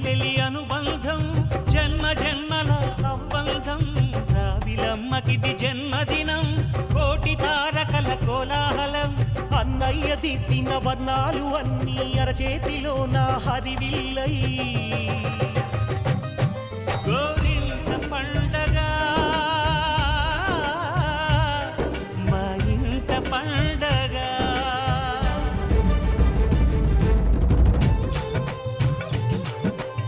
చెల్లెలి అనుబంధం జన్మ జన్మల సంబంధం రావిలమ్మకిది జన్మదినం కోటి తారకల కోలాహలం అన్నయ్య దిద్దిన వర్ణాలు అన్నీ అరచేతిలో నా హరివిల్లై